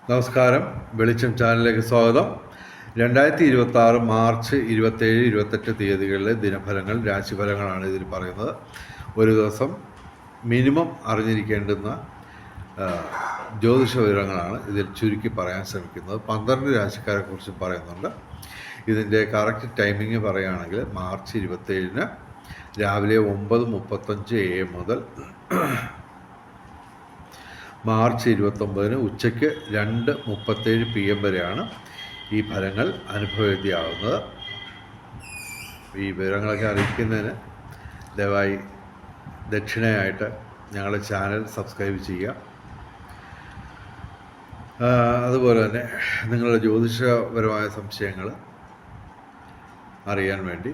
നമസ്കാരം. വെളിച്ചം ചാനലിലേക്ക് സ്വാഗതം. 2026 മാർച്ച് 27, 28 തീയതികളിലെ ദിനഫലങ്ങൾ, രാശിഫലങ്ങളാണ് ഇതിൽ പറയുന്നത്. ഒരു ദിവസം മിനിമം അറിഞ്ഞിരിക്കേണ്ടുന്ന ജ്യോതിഷ വിവരങ്ങളാണ് ഇതിൽ ചുരുക്കി പറയാൻ ശ്രമിക്കുന്നത്. 12 രാശിക്കാരെക്കുറിച്ചും പറയുന്നുണ്ട്. ഇതിൻ്റെ കറക്റ്റ് ടൈമിങ് പറയുകയാണെങ്കിൽ മാർച്ച് 27 രാവിലെ 9:35 AM മുതൽ മാർച്ച് 29 ഉച്ചയ്ക്ക് 2:37 PM വരെയാണ് ഈ ഫലങ്ങൾ അനുഭവവേദ്യമാകുന്നത്. ഈ വിവരങ്ങളൊക്കെ അറിയിക്കുന്നതിന് ദയവായി ദക്ഷിണയായിട്ട് ഞങ്ങളുടെ ചാനൽ സബ്സ്ക്രൈബ് ചെയ്യുക. അതുപോലെ തന്നെ നിങ്ങളുടെ ജ്യോതിഷപരമായ സംശയങ്ങൾ അറിയാൻ വേണ്ടി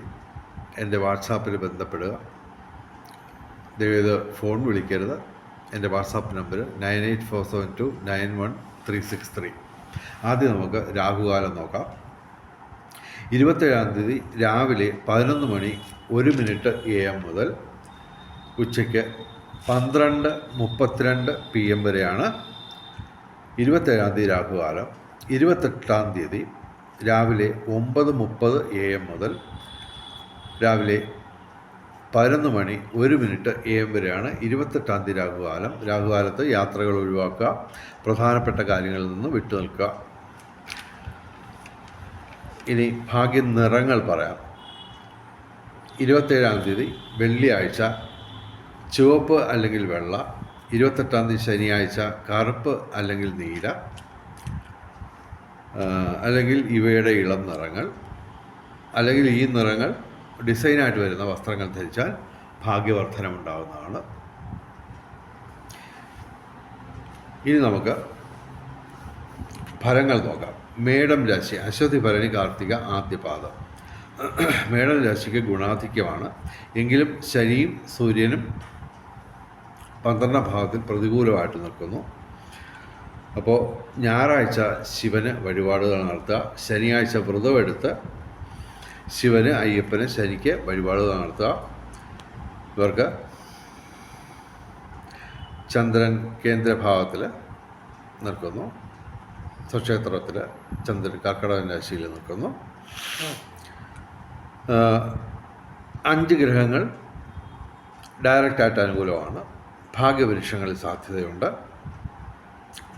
എൻ്റെ വാട്സാപ്പിൽ ബന്ധപ്പെടുക. ദയവേത് ഫോൺ വിളിക്കരുത്. എൻ്റെ വാട്സാപ്പ് നമ്പർ 9847291363. ആദ്യം നമുക്ക് രാഹുകാലം നോക്കാം. 27 തീയതി രാവിലെ 11:01 AM മുതൽ ഉച്ചയ്ക്ക് 12:32 PM വരെയാണ് 27 തീയതി രാഹുകാലം. 28 തീയതി രാവിലെ 9:30 AM മുതൽ രാവിലെ 11:01 AM വരെയാണ് 28 തീയതി രാഹുകാലം. രാഹുകാലത്ത് യാത്രകൾ ഒഴിവാക്കുക, പ്രധാനപ്പെട്ട കാര്യങ്ങളിൽ നിന്ന് വിട്ടുനിൽക്കുക. ഇനി ഭാഗ്യ നിറങ്ങൾ പറയാം. 27 തീയതി വെള്ളിയാഴ്ച ചുവപ്പ് അല്ലെങ്കിൽ വെള്ള. 28 തീയതി ശനിയാഴ്ച കറുപ്പ് അല്ലെങ്കിൽ നീല, അല്ലെങ്കിൽ ഇവയുടെ ഇളം നിറങ്ങൾ, അല്ലെങ്കിൽ ഈ നിറങ്ങൾ ഡിസൈനായിട്ട് വരുന്ന വസ്ത്രങ്ങൾ ധരിച്ചാൽ ഭാഗ്യവർദ്ധനമുണ്ടാകുന്നതാണ്. ഇനി നമുക്ക് ഫലങ്ങൾ നോക്കാം. മേടം രാശി, അശ്വതി, ഭരണി, കാർത്തിക ആദ്യപാദം. മേടം രാശിക്ക് ഗുണാധിക്യമാണ്. എങ്കിലും ശനിയും സൂര്യനും 12ാം ഭാവത്തിൽ പ്രതികൂലമായിട്ട് നിൽക്കുന്നു. അപ്പോൾ ഞായറാഴ്ച ശിവന് വഴിപാടുകൾ നടത്തുക. ശനിയാഴ്ച വ്രതമെടുത്ത് ശിവന്, അയ്യപ്പന്, ശനിക്ക് വഴിപാടുകൾ നടത്തുക. ഇവർക്ക് ചന്ദ്രൻ കേന്ദ്രഭാവത്തിൽ നിൽക്കുന്നു. സ്വക്ഷേത്രത്തിൽ ചന്ദ്രൻ കർക്കിടക രാശിയിൽ നിൽക്കുന്നു. 5 ഗ്രഹങ്ങൾ ഡയറക്റ്റായിട്ട് അനുകൂലമാണ്. ഭാഗ്യപരീക്ഷങ്ങളിൽ സാധ്യതയുണ്ട്.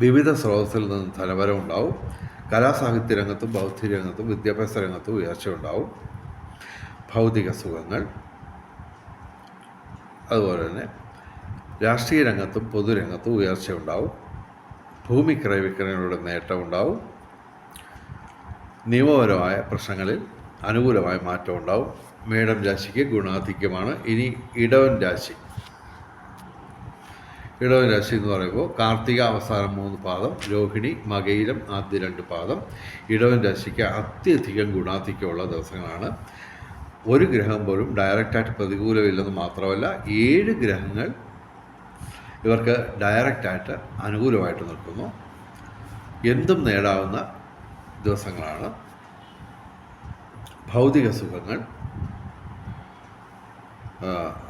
വിവിധ സ്രോതസ്സിൽ നിന്ന് ധനവരം ഉണ്ടാവും. കലാസാഹിത്യ രംഗത്തും ബൗദ്ധിക രംഗത്തും വിദ്യാഭ്യാസ രംഗത്തും ഉയർച്ച ഉണ്ടാവും. ഭൗതിക സുഖങ്ങൾ, അതുപോലെ തന്നെ രാഷ്ട്രീയ രംഗത്തും പൊതുരംഗത്തും ഉയർച്ച ഉണ്ടാവും. ഭൂമി ക്രയവിക്രയങ്ങളുടെ നേട്ടം ഉണ്ടാവും. നിയമപരമായ പ്രശ്നങ്ങളിൽ അനുകൂലമായ മാറ്റം ഉണ്ടാവും. മേടം രാശിക്ക് ഗുണാധിക്യമാണ്. ഇനി ഇടവൻ രാശി. ഇടവൻ രാശി എന്ന് പറയുമ്പോൾ കാർത്തിക അവസാനം 3 പാദം, രോഹിണി, മകയിരം ആദ്യ 2 പാദം. ഇടവൻ രാശിക്ക് അത്യധികം ഗുണാധിക്യമുള്ള ദിവസങ്ങളാണ്. ഒരു ഗ്രഹം പോലും ഡയറക്റ്റായിട്ട് പ്രതികൂലമില്ലെന്ന് മാത്രമല്ല, 7 ഗ്രഹങ്ങൾ ഇവർക്ക് ഡയറക്റ്റായിട്ട് അനുകൂലമായിട്ട് നിൽക്കുന്നു. എന്തും നേടാവുന്ന ദിവസങ്ങളാണ്. ഭൗതിക സുഖങ്ങൾ,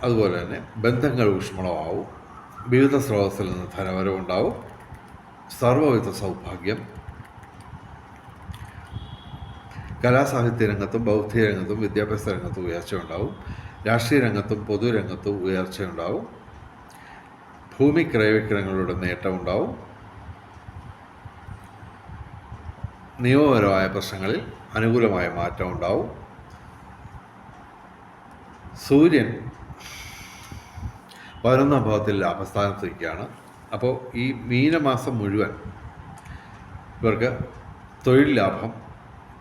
അതുപോലെ തന്നെ ബന്ധങ്ങൾ ഊഷ്മളമാവും. വിവിധ സ്രോതസ്സിൽ നിന്ന് ധനവരവുണ്ടാവും. സർവ്വവിധ സൗഭാഗ്യം. കലാസാഹിത്യ രംഗത്തും ബൗദ്ധിക രംഗത്തും വിദ്യാഭ്യാസ രംഗത്തും ഉയർച്ച ഉണ്ടാവും. രാഷ്ട്രീയ രംഗത്തും പൊതുരംഗത്തും ഉയർച്ചയുണ്ടാവും. ഭൂമി ക്രയവിക്രയങ്ങളുടെ നേട്ടമുണ്ടാവും. നിയമപരമായ പ്രശ്നങ്ങളിൽ അനുകൂലമായ മാറ്റം ഉണ്ടാവും. സൂര്യൻ 11ാം ഭാവത്തിൽ ലാഭസ്ഥാനത്ത് നിൽക്കുകയാണ്. അപ്പോൾ ഈ മീനമാസം മുഴുവൻ ഇവർക്ക് തൊഴിൽ ലാഭം,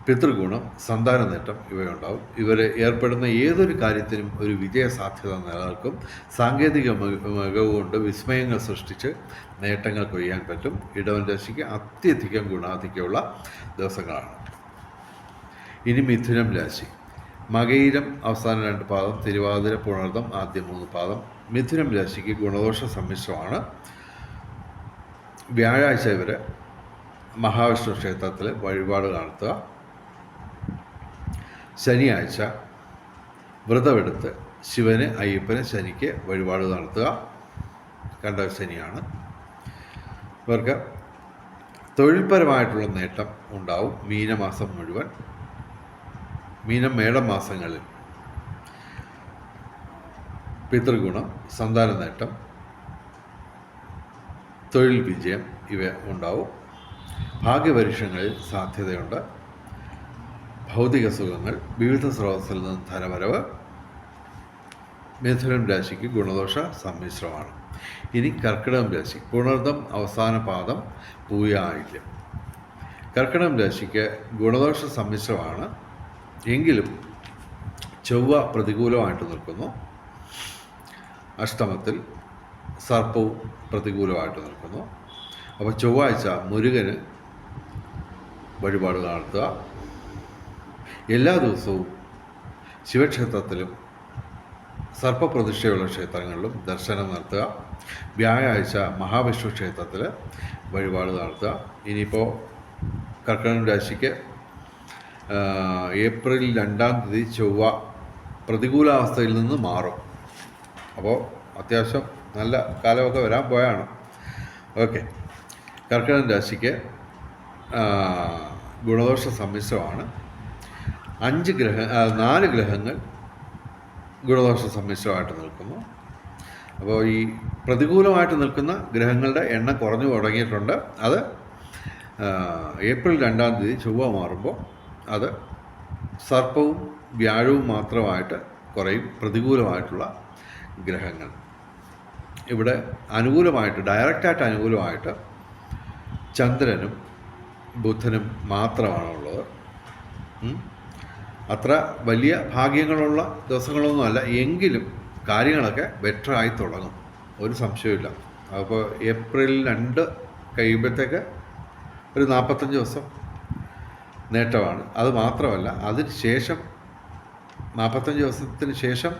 പിതൃഗുണം, സന്താന നേട്ടം ഇവയുണ്ടാവും. ഇവർ ഏർപ്പെടുന്ന ഏതൊരു കാര്യത്തിനും ഒരു വിജയസാധ്യത നിലനിൽക്കും. സാങ്കേതിക മികവ് കൊണ്ട് വിസ്മയങ്ങൾ സൃഷ്ടിച്ച് നേട്ടങ്ങൾ കൊയ്യാൻ പറ്റും. ഇടവൻ രാശിക്ക് അത്യധികം ഗുണാധിക്യമുള്ള ദിവസങ്ങളാണ്. ഇനി മിഥുനം രാശി. മകയിരം അവസാന 2 പാദം, തിരുവാതിര, പുണർദം ആദ്യ 3 പാദം. മിഥുനം രാശിക്ക് ഗുണദോഷ സമ്മിശ്രമാണ്. വ്യാഴാഴ്ച ഇവർ മഹാവിഷ്ണു ക്ഷേത്രത്തിൽ വഴിപാട് നടത്തുക. ശനിയാഴ്ച വ്രതമെടുത്ത് ശിവന്, അയ്യപ്പന്, ശനിക്ക് വഴിപാട് നടത്തുക. കണ്ട ശനിയാണ്. ഇവർക്ക് തൊഴിൽപരമായിട്ടുള്ള നേട്ടം ഉണ്ടാവും മീനമാസം മുഴുവൻ. മീനം മേടം മാസങ്ങളിൽ പിതൃഗുണം, സന്താന നേട്ടം, തൊഴിൽ വിജയം ഇവ ഉണ്ടാവും. ഭാഗ്യപരീക്ഷണങ്ങളിൽ സാധ്യതയുണ്ട്. ഭൗതിക സുഖങ്ങൾ, വിവിധ സ്രോതസ്സിൽ നിന്ന് ധനവരവ്. മിഥുനം രാശിക്ക് ഗുണദോഷ സമ്മിശ്രമാണ്. ഇനി കർക്കിടകം രാശി, പുണർദം അവസാന പാദം, പൂയായില്യം. കർക്കിടകം രാശിക്ക് ഗുണദോഷ സമ്മിശ്രമാണ്. എങ്കിലും ചൊവ്വ പ്രതികൂലമായിട്ട് നിൽക്കുന്നു. അഷ്ടമത്തിൽ സർപ്പവും പ്രതികൂലമായിട്ട് നിൽക്കുന്നു. അപ്പോൾ ചൊവ്വാഴ്ച മുരുകന് വഴിപാട് നടത്തുക. എല്ലാ ദിവസവും ശിവക്ഷേത്രത്തിലും സർപ്പപ്രതിഷ്ഠയുള്ള ക്ഷേത്രങ്ങളിലും ദർശനം നടത്തുക. വ്യാഴാഴ്ച മഹാവിഷ്ണു ക്ഷേത്രത്തിൽ വഴിപാട് നടത്തുക. ഇനിയിപ്പോൾ കർക്കിടകം രാശിക്ക് ഏപ്രിൽ 2-ാം തീയതി ചൊവ്വ പ്രതികൂലാവസ്ഥയിൽ നിന്ന് മാറും. അപ്പോൾ അത്യാവശ്യം നല്ല കാലമൊക്കെ വരാൻ പോയാണ്. ഓക്കെ, കർക്കിടകം രാശിക്ക് ഗുണദോഷ സമ്മിശ്രമാണ്. 4 ഗ്രഹങ്ങൾ ഗുണദോഷ സമ്മിശ്രമായിട്ട് നിൽക്കുന്നു. അപ്പോൾ ഈ പ്രതികൂലമായിട്ട് നിൽക്കുന്ന ഗ്രഹങ്ങളുടെ എണ്ണം കുറഞ്ഞു തുടങ്ങിയിട്ടുണ്ട്. അത് ഏപ്രിൽ 2-ാം തീയതി ചൊവ്വ മാറുമ്പോൾ അത് സർപ്പവും വ്യാഴവും മാത്രമായിട്ട് കുറയും. പ്രതികൂലമായിട്ടുള്ള ഗ്രഹങ്ങൾ ഇവിടെ അനുകൂലമായിട്ട്, ഡയറക്റ്റായിട്ട് അനുകൂലമായിട്ട് ചന്ദ്രനും ബുധനും മാത്രമാണുള്ളത്. അത്ര വലിയ ഭാഗ്യങ്ങളുള്ള ദിവസങ്ങളൊന്നുമല്ല, എങ്കിലും കാര്യങ്ങളൊക്കെ ബെറ്ററായി തുടങ്ങും, ഒരു സംശയമില്ല. അപ്പോൾ ഏപ്രിൽ 2 കഴിയുമ്പോഴത്തേക്ക് ഒരു 45 ദിവസം നേട്ടമാണ്. അത് മാത്രമല്ല, അതിന് ശേഷം 45 ദിവസത്തിന് ശേഷം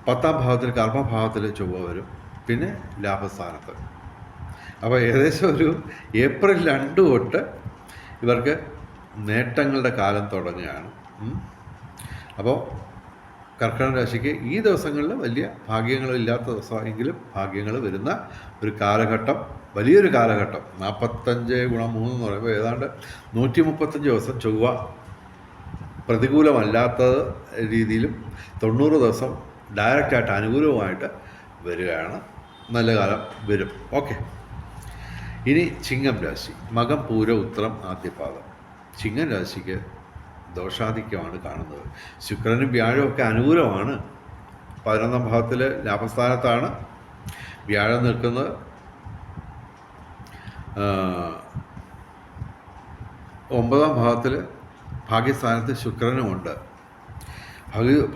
10-ാം ഭാവത്തിൽ, കർമ്മഭാവത്തിൽ ചൊവ്വ വരും, പിന്നെ ലാഭസ്ഥാനത്ത്. അപ്പോൾ ഏകദേശം ഒരു ഏപ്രിൽ 2 തൊട്ട് ഇവർക്ക് നേട്ടങ്ങളുടെ കാലം തുടങ്ങുകയാണ്. അപ്പോൾ കർക്കിടക രാശിക്ക് ഈ ദിവസങ്ങളിൽ വലിയ ഭാഗ്യങ്ങളില്ലാത്ത ദിവസമെങ്കിലും ഭാഗ്യങ്ങൾ വരുന്ന ഒരു കാലഘട്ടം, വലിയൊരു കാലഘട്ടം. 45 × 3 എന്ന് പറയുമ്പോൾ ഏതാണ്ട് 135 ദിവസം ചൊവ്വ പ്രതികൂലമല്ലാത്ത രീതിയിലും 90 ദിവസം ഡയറക്റ്റായിട്ട് അനുകൂലവുമായിട്ട് വരികയാണ്. നല്ല കാലം വരും. ഓക്കെ, ഇനി ചിങ്ങം രാശി, മകം പൂര ഉത്രം ആദ്യപാദം. ചിങ്ങം രാശിക്ക് ദോഷാധിക്യമാണ് കാണുന്നത്. ശുക്രനും വ്യാഴവും ഒക്കെ അനുകൂലമാണ്. 11-ാം ഭാവത്തിൽ ലാഭസ്ഥാനത്താണ് വ്യാഴം നിൽക്കുന്നത്. 9-ാം ഭാവത്തിൽ ഭാഗ്യസ്ഥാനത്ത് ശുക്രനുമുണ്ട്.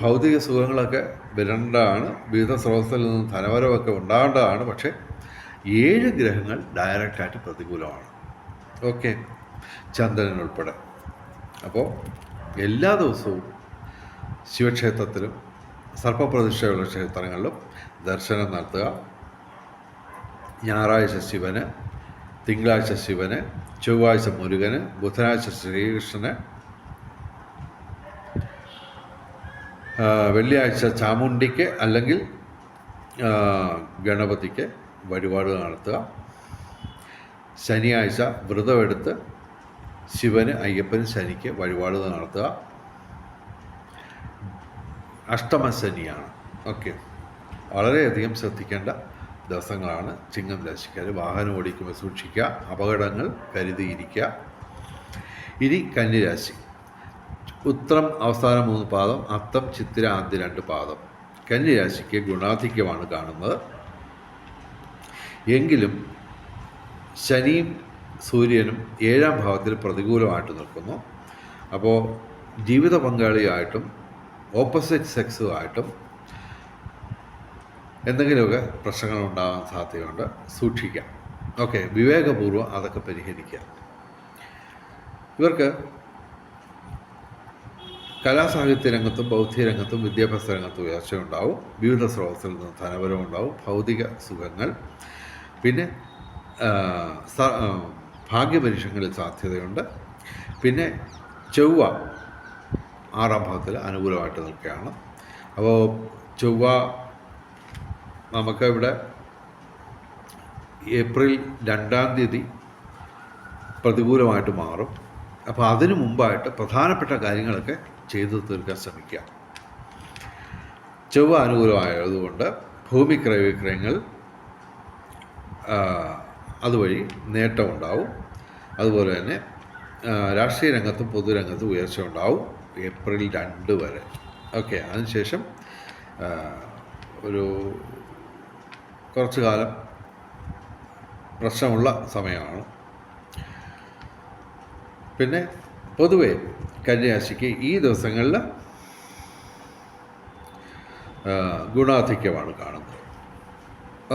ഭൗതിക സുഖങ്ങളൊക്കെ വരേണ്ടതാണ്. വിവിധ സ്രോതസ്സിൽ നിന്ന് ധനവരവൊക്കെ ഉണ്ടാകേണ്ടതാണ്. പക്ഷേ 7 ഗ്രഹങ്ങൾ ഡയറക്റ്റായിട്ട് പ്രതികൂലമാണ്. ഓക്കെ, ചന്ദ്രൻ ഉൾപ്പെടെ. അപ്പോൾ എല്ലാ ദിവസവും ശിവക്ഷേത്രത്തിലും സർപ്പപ്രതിഷ്ഠയുള്ള ക്ഷേത്രങ്ങളിലും ദർശനം നടത്തുക. ഞായറാഴ്ച ശിവന്, തിങ്കളാഴ്ച ശിവന്, ചൊവ്വാഴ്ച മുരുകന്, ബുധനാഴ്ച ശ്രീകൃഷ്ണന്, വെള്ളിയാഴ്ച ചാമുണ്ടിക്ക് അല്ലെങ്കിൽ ഗണപതിക്ക് വഴിപാട് നടത്തുക. ശനിയാഴ്ച വ്രതമെടുത്ത് ശിവന്, അയ്യപ്പന്, ശനിക്ക് വഴിപാട് നടത്തുക. അഷ്ടമശനിയാണ്. ഓക്കെ, വളരെയധികം ശ്രദ്ധിക്കേണ്ട ദിവസങ്ങളാണ് ചിങ്ങം രാശിക്കാർ. വാഹനം ഓടിക്കുമ്പോൾ സൂക്ഷിക്കുക, അപകടങ്ങൾ കരുതിയിരിക്കുക. ഇനി കന്നിരാശി, ഉത്രം അവസാന 3 പാദം, അത്തം ചിത്തിര ആദ്യ 2 പാദം. കന്നിരാശിക്ക് ഗുണാധിക്യമാണ് കാണുന്നത്. എങ്കിലും ശനിയും സൂര്യനും 7-ാം ഭാവത്തിൽ പ്രതികൂലമായിട്ട് നിൽക്കുന്നു. അപ്പോൾ ജീവിത പങ്കാളിയായിട്ടും ഓപ്പോസിറ്റ് സെക്സുമായിട്ടും എന്തെങ്കിലുമൊക്കെ പ്രശ്നങ്ങൾ ഉണ്ടാകാൻ സാധ്യതയുണ്ട്. സൂക്ഷിക്കാം. ഓക്കെ, വിവേകപൂർവ്വം അതൊക്കെ പരിഹരിക്കുക. ഇവർക്ക് കലാസാഹിത്യ രംഗത്തും ബൗദ്ധിക രംഗത്തും വിദ്യാഭ്യാസ രംഗത്തും ഉയർച്ചയുണ്ടാവും. വിവിധ സ്രോതസ്സിൽ നിന്ന് ധനപരമുണ്ടാവും. ഭൗതിക സുഖങ്ങൾ, പിന്നെ ഭാഗ്യപരീക്ഷങ്ങളിൽ സാധ്യതയുണ്ട്. പിന്നെ ചൊവ്വ 6-ാം ഭാവത്തിൽ അനുകൂലമായിട്ട് നിൽക്കുകയാണ്. അപ്പോൾ ചൊവ്വ നമുക്ക് ഇവിടെ ഏപ്രിൽ 2-ാം തീയതി പ്രതികൂലമായിട്ട് മാറും. അപ്പോൾ അതിനു മുമ്പായിട്ട് പ്രധാനപ്പെട്ട കാര്യങ്ങളൊക്കെ ചെയ്തു തീർക്കാൻ ശ്രമിക്കുക. ചൊവ്വ അനുകൂലമായതുകൊണ്ട് ഭൂമി ക്രയവിക്രയങ്ങൾ അതുവഴി നേട്ടമുണ്ടാവും. അതുപോലെ തന്നെ രാഷ്ട്രീയ രംഗത്തും പൊതുരംഗത്തും ഉയർച്ച ഉണ്ടാവും ഏപ്രിൽ 2 വരെ. ഓക്കെ, അതിനുശേഷം ഒരു കുറച്ചു കാലം പ്രശ്നമുള്ള സമയമാണ്. പിന്നെ പൊതുവെ കന്യാരാശിക്ക് ഈ ദിവസങ്ങളിൽ ഗുണാധിക്യമാണ് കാണുന്നത്.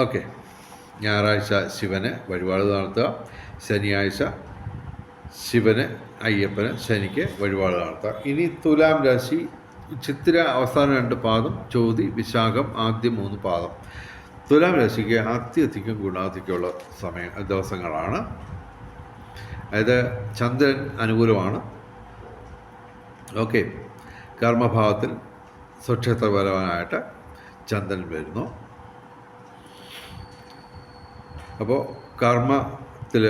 ഓക്കെ, ഞായറാഴ്ച ശിവന് വഴിപാട് നടത്തുക, ശനിയാഴ്ച ശിവന്, അയ്യപ്പന്, ശനിക്ക് വഴിപാട് നടത്തുക. ഇനി തുലാം രാശി ചിത്തിര അവസാന 2 പാദം, ചോതി, വിശാഖം ആദ്യം 3 പാദം. തുലാം രാശിക്ക് അത്യധികം ഗുണാധിക്യമുള്ള ദിവസങ്ങളാണ്. അതായത് ചന്ദ്രൻ അനുകൂലമാണ്. ഓക്കെ, കർമ്മഭാവത്തിൽ സ്വക്ഷേത്രപരമായിട്ട് ചന്ദ്രൻ വരുന്നു. അപ്പോൾ കർമ്മത്തിൽ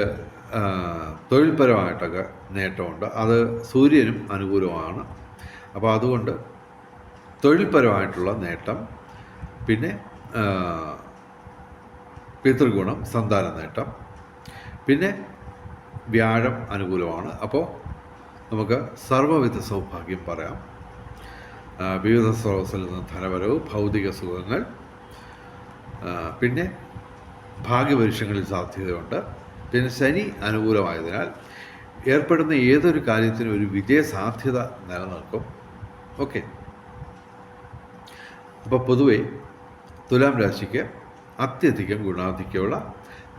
തൊഴിൽപരമായിട്ടൊക്കെ നേട്ടമുണ്ട്. അത് സൂര്യനും അനുകൂലമാണ്. അപ്പോൾ അതുകൊണ്ട് തൊഴിൽപരമായിട്ടുള്ള നേട്ടം, പിന്നെ പിതൃഗുണം, സന്താന നേട്ടം, പിന്നെ വ്യാഴം അനുകൂലമാണ്. അപ്പോൾ നമുക്ക് സർവ്വവിധ സൗഭാഗ്യം പറയാം. വിവിധ സ്രോതസ്സിൽ നിന്ന് ധനവരവ്, ഭൗതിക സുഖങ്ങൾ, പിന്നെ ഭാഗ്യപരീക്ഷങ്ങളിൽ സാധ്യതയുണ്ട്. പിന്നെ ശനി അനുകൂലമായതിനാൽ ഏർപ്പെടുന്ന ഏതൊരു കാര്യത്തിനും ഒരു വിജയസാധ്യത നിലനിൽക്കും. ഓക്കെ, അപ്പോൾ പൊതുവെ തുലാം രാശിക്ക് അത്യധികം ഗുണാധിക്യമുള്ള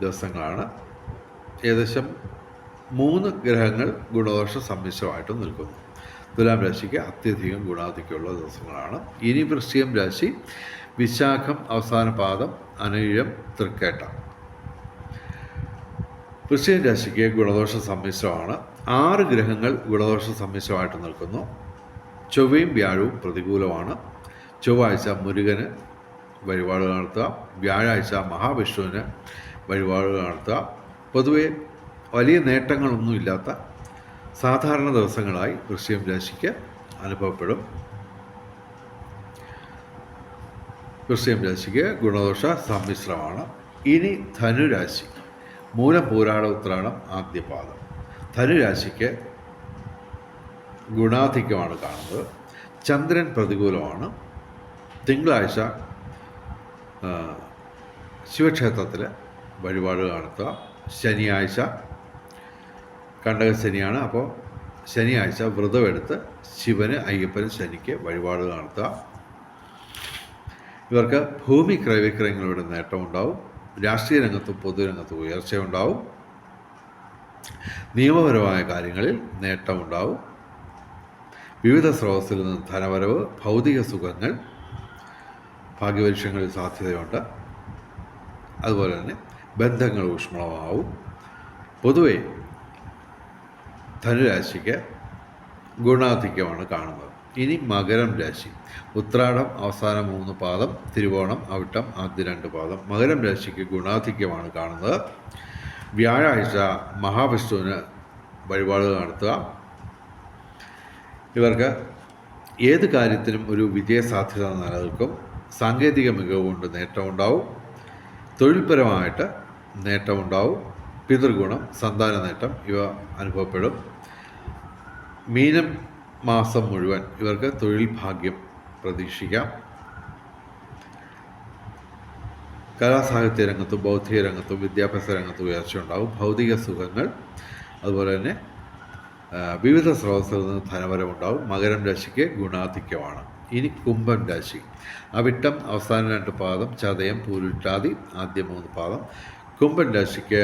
ദിവസങ്ങളാണ്. ഏകദേശം 3 ഗ്രഹങ്ങൾ ഗുണദോഷ സമ്മിശ്രമായിട്ട് നിൽക്കുന്നു. തുലാം രാശിക്ക് അത്യധികം ഗുണാധിക്യമുള്ള ദിവസങ്ങളാണ്. ഇനി വൃശ്ചികം രാശി വിശാഖം അവസാന പാദം, അനിഴം, തൃക്കേട്ട. വൃശ്ചികം രാശിക്ക് ഗുണദോഷ സമ്മിശ്രമാണ്. 6 ഗ്രഹങ്ങൾ ഗുണദോഷ സമ്മിശ്രമായിട്ട് നിൽക്കുന്നു. ചൊവ്വയും വ്യാഴവും പ്രതികൂലമാണ്. ചൊവ്വാഴ്ച മുരുകന് വഴിപാട് നടത്തുക, വ്യാഴാഴ്ച മഹാവിഷ്ണുവിന് വഴിപാട് നടത്തുക. പൊതുവെ വലിയ നേട്ടങ്ങളൊന്നുമില്ലാത്ത സാധാരണ ദിവസങ്ങളായി വൃശ്ചികം രാശിക്ക് അനുഭവപ്പെടും. വൃശ്ചികം രാശിക്ക് ഗുണദോഷ സമ്മിശ്രമാണ്. ഇനി ധനുരാശി മൂലം, പൂരാട, ഉത്രാടം ആദ്യ പാദം. ധനുരാശിക്ക് ഗുണാധിക്യമാണ് കാണുന്നത്. ചന്ദ്രൻ പ്രതികൂലമാണ്. തിങ്കളാഴ്ച ശിവക്ഷേത്രത്തിൽ വഴിപാട് നടത്തുക. ശനിയാഴ്ച കണ്ടകശനിയാണ്. അപ്പോൾ ശനിയാഴ്ച വ്രതമെടുത്ത് ശിവന്, അയ്യപ്പന്, ശനിക്ക് വഴിപാട് നടത്തുക. ഇവർക്ക് ഭൂമി ക്രയവിക്രയങ്ങളുടെ നേട്ടമുണ്ടാവും. രാഷ്ട്രീയ രംഗത്തും പൊതുരംഗത്തും ഉയർച്ചയുണ്ടാവും. നിയമപരമായ കാര്യങ്ങളിൽ നേട്ടമുണ്ടാവും. വിവിധ സ്രോതസ്സിൽ നിന്ന് ധനവരവ്, ഭൗതിക സുഖങ്ങൾ, ഭാഗ്യപരീക്ഷങ്ങളിൽ സാധ്യതയുണ്ട്. അതുപോലെ തന്നെ ബന്ധങ്ങൾ ഊഷ്മളമാവും. പൊതുവെ ധനുരാശിക്ക് ഗുണാധിക്യമാണ് കാണുന്നത്. ഇനി മകരം രാശി ഉത്രാടം അവസാന 3 പാദം, തിരുവോണം, അവിട്ടം ആദ്യ 2 പാദം. മകരം രാശിക്ക് ഗുണാധിക്യമാണ് കാണുന്നത്. വ്യാഴാഴ്ച മഹാവിഷ്ണുവിന് വഴിപാട് നടത്തുക. ഇവർക്ക് ഏത് കാര്യത്തിനും ഒരു വിജയസാധ്യത നിലനിൽക്കും. സാങ്കേതിക മികവ് കൊണ്ട് നേട്ടമുണ്ടാവും. തൊഴിൽപരമായിട്ട് നേട്ടമുണ്ടാവും. പിതൃഗുണം, സന്താന നേട്ടം ഇവ അനുഭവപ്പെടും. മീനം മാസം മുഴുവൻ ഇവർക്ക് തൊഴിൽ ഭാഗ്യം പ്രതീക്ഷിക്കാം. കലാസാഹിത്യ രംഗത്തും ബൗദ്ധിക രംഗത്തും വിദ്യാഭ്യാസ രംഗത്തും ഉയർച്ചയുണ്ടാവും. ഭൗതിക സുഖങ്ങൾ, അതുപോലെ തന്നെ വിവിധ സ്രോതസ്സിൽ നിന്ന് ധനവരമുണ്ടാവും. മകരം രാശിക്ക് ഗുണാധിക്യമാണ്. ഇനി കുംഭം രാശി അവിട്ടം അവസാന 2 പാദം, ചതയം, പൂരുരുട്ടാതി ആദ്യ 3 പാദം. കുംഭം രാശിക്ക്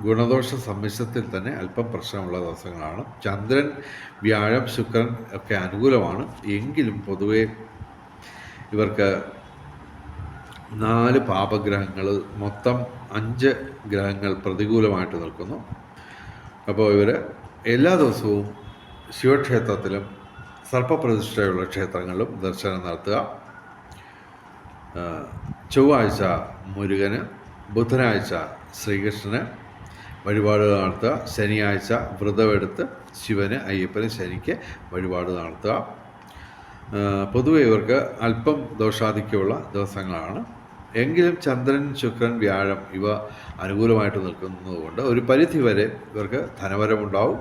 ഗുണദോഷ സമ്മിശ്രത്തിൽ തന്നെ അല്പം പ്രശ്നമുള്ള ദിവസങ്ങളാണ്. ചന്ദ്രൻ, വ്യാഴം, ശുക്രൻ ഒക്കെ അനുകൂലമാണ്. എങ്കിലും പൊതുവെ ഇവർക്ക് 4 പാപഗ്രഹങ്ങൾ, മൊത്തം 5 ഗ്രഹങ്ങൾ പ്രതികൂലമായിട്ട് നിൽക്കുന്നു. അപ്പോൾ ഇവർ എല്ലാ ദിവസവും ശിവക്ഷേത്രത്തിലും സർപ്പപ്രതിഷ്ഠയുള്ള ക്ഷേത്രങ്ങളിലും ദർശനം നടത്തുക. ചൊവ്വാഴ്ച മുരുകന്, ബുധനാഴ്ച ശ്രീകൃഷ്ണന് വഴിപാട് നടത്തുക. ശനിയാഴ്ച വ്രതമെടുത്ത് ശിവന്, അയ്യപ്പന്, ശനിക്ക് വഴിപാട് നടത്തുക. പൊതുവെ ഇവർക്ക് അല്പം ദോഷാധിക്യമുള്ള ദിവസങ്ങളാണ്. എങ്കിലും ചന്ദ്രൻ, ശുക്രൻ, വ്യാഴം ഇവ അനുകൂലമായിട്ട് നിൽക്കുന്നതുകൊണ്ട് ഒരു പരിധിവരെ ഇവർക്ക് ധനവരമുണ്ടാവും.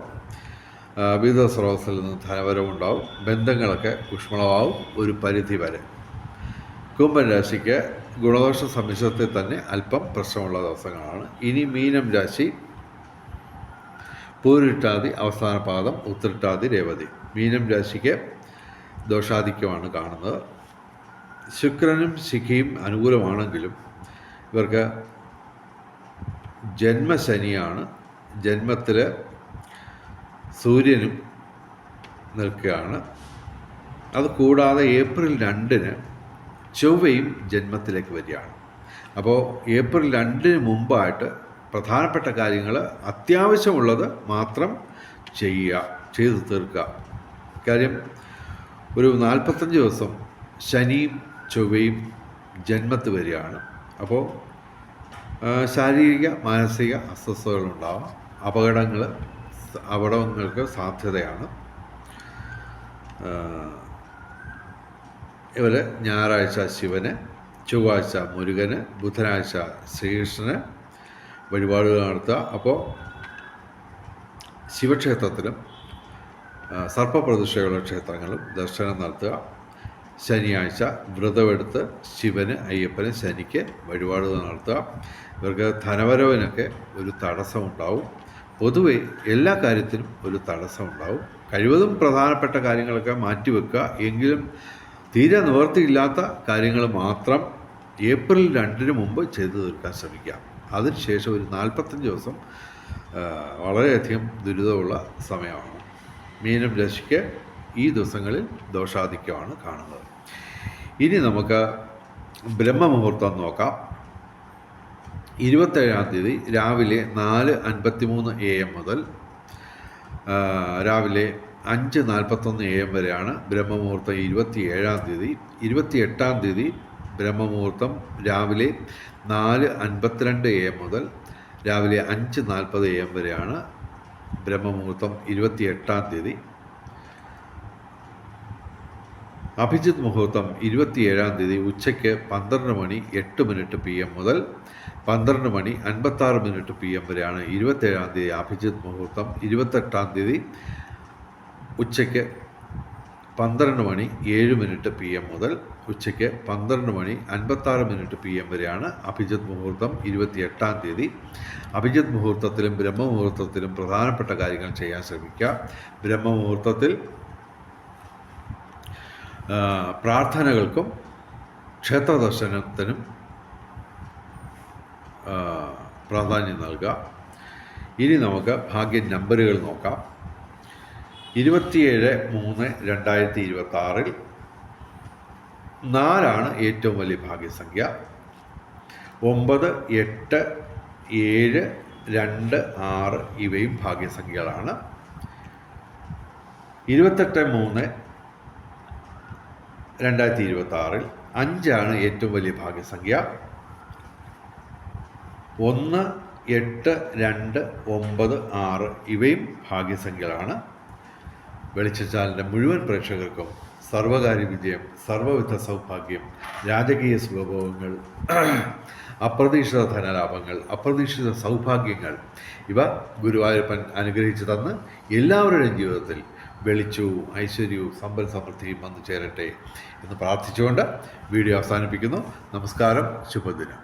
വിവിധ സ്രോതസ്സിൽ നിന്ന് ധനവരമുണ്ടാവും. ബന്ധങ്ങളൊക്കെ ഊഷ്മളമാവും ഒരു പരിധി വരെ. കുംഭൻ രാശിക്ക് ഗുണദോഷ സമ്മിശ്രത്തിൽ തന്നെ അല്പം പ്രശ്നമുള്ള ദിവസങ്ങളാണ്. ഇനി മീനം രാശി, പൂരിട്ടാതി അവസാന പാദം, ഉത്രട്ടാതി, രേവതി. മീനം രാശിക്ക് ദോഷാധിക്യമാണ് കാണുന്നത്. ശുക്രനും ശിഖയും അനുകൂലമാണെങ്കിലും ഇവർക്ക് ജന്മശനിയാണ്. ജന്മത്തിൽ സൂര്യനും നിൽക്കുകയാണ്. അതുകൂടാതെ ഏപ്രിൽ 2-ന് ചൊവ്വയും ജന്മത്തിലേക്ക് വരികയാണ്. അപ്പോൾ ഏപ്രിൽ 2-ന് മുമ്പായിട്ട് പ്രധാനപ്പെട്ട കാര്യങ്ങൾ അത്യാവശ്യമുള്ളത് മാത്രം ചെയ്തു തീർക്കുക. കാര്യം ഒരു 45 ദിവസം ശനിയും ചൊവ്വയും ജന്മത്ത് വരികയാണ്. അപ്പോൾ ശാരീരിക മാനസിക അസ്വസ്ഥതകളുണ്ടാവാം. അപകടങ്ങൾക്ക് സാധ്യതയാണ്. ഇവർ ഞായറാഴ്ച ശിവന്, ചൊവ്വാഴ്ച മുരുകന്, ബുധനാഴ്ച ശ്രീകൃഷ്ണന് വഴിപാടുകൾ നടത്തുക. അപ്പോൾ ശിവക്ഷേത്രത്തിലും സർപ്പപ്രതിഷ്ഠയുള്ള ക്ഷേത്രങ്ങളും ദർശനം നടത്തുക. ശനിയാഴ്ച വ്രതമെടുത്ത് ശിവന്, അയ്യപ്പന്, ശനിക്ക് വഴിപാടുകൾ നടത്തുക. ഇവർക്ക് ധനവരവിനൊക്കെ ഒരു തടസ്സമുണ്ടാവും. പൊതുവെ എല്ലാ കാര്യത്തിനും ഒരു തടസ്സമുണ്ടാവും. കഴിവതും പ്രധാനപ്പെട്ട കാര്യങ്ങളൊക്കെ മാറ്റിവെക്കുക. എങ്കിലും തീരെ നിവൃത്തിയില്ലാത്ത കാര്യങ്ങൾ മാത്രം ഏപ്രിൽ 2-ന് മുമ്പ് ചെയ്തു തീർക്കാൻ ശ്രമിക്കുക. അതിനുശേഷം ഒരു 45 ദിവസം വളരെയധികം ദുരിതമുള്ള സമയമാണ്. മീനം രാശിക്ക് ഈ ദിവസങ്ങളിൽ ദോഷാധിക്യമാണ് കാണുന്നത്. ഇനി നമുക്ക് ബ്രഹ്മമുഹൂർത്തം നോക്കാം. 27-ാം തീയതി രാവിലെ 4:53 AM മുതൽ രാവിലെ 5:41 AM വരെയാണ് ബ്രഹ്മമുഹൂർത്തം. 27-ാം തീയതി 28-ാം തീയതി ബ്രഹ്മമുഹൂർത്തം രാവിലെ 4:52 AM മുതൽ രാവിലെ 5:40 AM വരെയാണ് ബ്രഹ്മമുഹൂർത്തം. 28-ാം തീയതി അഭിജിത്ത് മുഹൂർത്തം 27-ാം തീയതി ഉച്ചയ്ക്ക് 12:08 PM മുതൽ 12:56 PM വരെയാണ് 27-ാം തീയതി അഭിജിത്ത് മുഹൂർത്തം. 28-ാം തീയതി ഉച്ചയ്ക്ക് 12:07 PM മുതൽ ഉച്ചയ്ക്ക് 12:56 PM വരെയാണ് അഭിജിത്ത് മുഹൂർത്തം. 28-ാം തീയതി അഭിജിത്ത് മുഹൂർത്തത്തിലും ബ്രഹ്മമുഹൂർത്തത്തിലും പ്രധാനപ്പെട്ട കാര്യങ്ങൾ ചെയ്യാൻ ശ്രമിക്കുക. ബ്രഹ്മമുഹൂർത്തത്തിൽ പ്രാർത്ഥനകൾക്കും ക്ഷേത്ര ദർശനത്തിനും പ്രാധാന്യം നൽകുക. ഇനി നമുക്ക് ഭാഗ്യ നമ്പറുകൾ നോക്കാം. 27/3/2026 4 ഏറ്റവും വലിയ ഭാഗ്യസംഖ്യ. 9, 8, 7, 2, 6 ഇവയും ഭാഗ്യസംഖ്യകളാണ്. 28/3/2026 5 ഏറ്റവും വലിയ ഭാഗ്യസംഖ്യ. 1, 8, 2, 9, 6 ഇവയും ഭാഗ്യസംഖ്യകളാണ്. വെളിച്ചച്ചാലിൻ്റെ മുഴുവൻ പ്രേക്ഷകർക്കും സർവകാര്യ വിജയം, സർവവിധ സൗഭാഗ്യം, രാജകീയ സുഖഭോഗങ്ങൾ, അപ്രതീക്ഷിത ധനലാഭങ്ങൾ, അപ്രതീക്ഷിത സൗഭാഗ്യങ്ങൾ ഇവ ഗുരുവായൂരപ്പൻ അനുഗ്രഹിച്ചു തന്ന് എല്ലാവരുടെയും ജീവിതത്തിൽ വെളിച്ചവും ഐശ്വര്യവും സമ്പൽ സമൃദ്ധിയും വന്നു ചേരട്ടെ എന്ന് പ്രാർത്ഥിച്ചുകൊണ്ട് വീഡിയോ അവസാനിപ്പിക്കുന്നു. നമസ്കാരം, ശുഭദിനം.